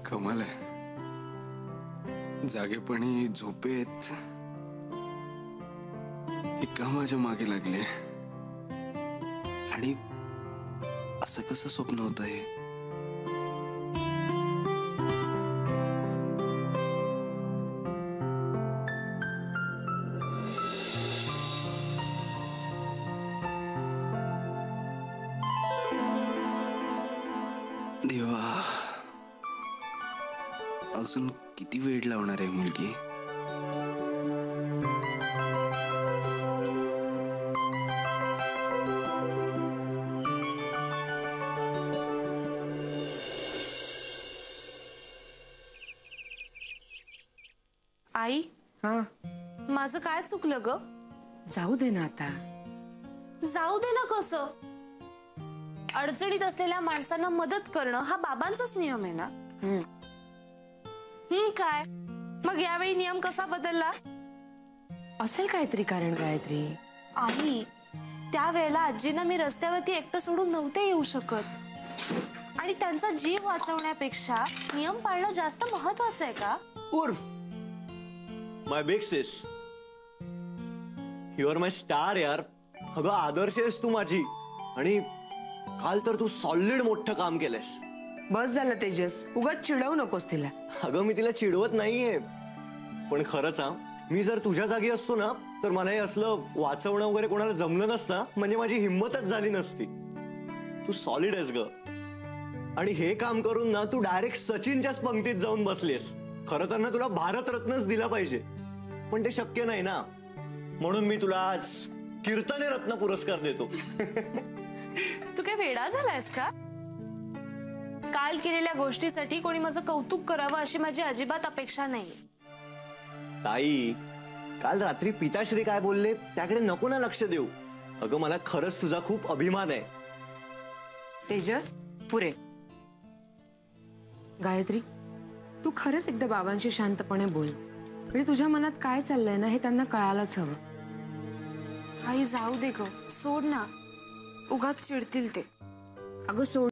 कमाल आहे. जागेपणी झोपेत एका माझ्या मागे लागले आणि असं कसं स्वप्न होतं हे. देवा, अजून किती वेळ लावणार आहे मुलगी. आई, हाँ माझं काय चुकलं ग? जाऊ दे ना आता. जाऊ दे ना कसं? अडचणीत असलेल्या माणसांना मदत करणं हा बाबांचाच नियम आहे ना. काय मग यावेळी नियम कसा बदलला? असेल काहीतरी कारण गायत्री. आई, त्यावेळेला आजींना मी रस्त्यावरती एकटं सोडून नव्हते येऊ शकत आणि त्यांचा जीव वाचवण्यापेक्षा नियम पाळणं जास्त महत्वाचं आहे का? उर्फ माय बिग सिस, यू आर माय स्टार यार. अगं आदर्श आहेस तू माझी. आणि काल तर तू सॉलिड मोठं काम केलंस. बस झालं तेजस, उगाच चिडवू नकोस तिला. अगं मी तिला चिडवत नाहीये, पण खरंच मी जर तुझ्या जागी असतो ना तर मला हे असलं वाचवणं वगैरे कोणाला जमलं नसतं. म्हणजे माझी हिंमतच झाली नसती. तू सॉलिड आहेस ग. आणि हे काम करून ना तू डायरेक्ट सचिनच्याच पंक्तीत जाऊन बसलीस. खरं तर ना तुला भारतरत्नच दिला पाहिजे, पण ते शक्य नाही ना. म्हणून मी तुला आज कीर्तने रत्न पुरस्कार देतो. तू काय वेडा झालायस का? काल केलेल्या गोष्टीसाठी कोणी माझं कौतुक करावं अशी माझी अजिबात अपेक्षा नाही. ताई, काल रात्री पिताश्री काय बोलले त्याकडे नको ना लक्ष देऊ. अगं मला खरंच तुझा खूप अभिमान आहे. तेजस, पुरे. गायत्री, तू खरंच एकदा बाबांशी शांतपणे बोल. म्हणजे तुझ्या मनात काय चाललंय ना हे त्यांना कळायलाच हवं. आई जाऊ दे ग, सोड ना, उगाच चिडतील ते. अगं सोड.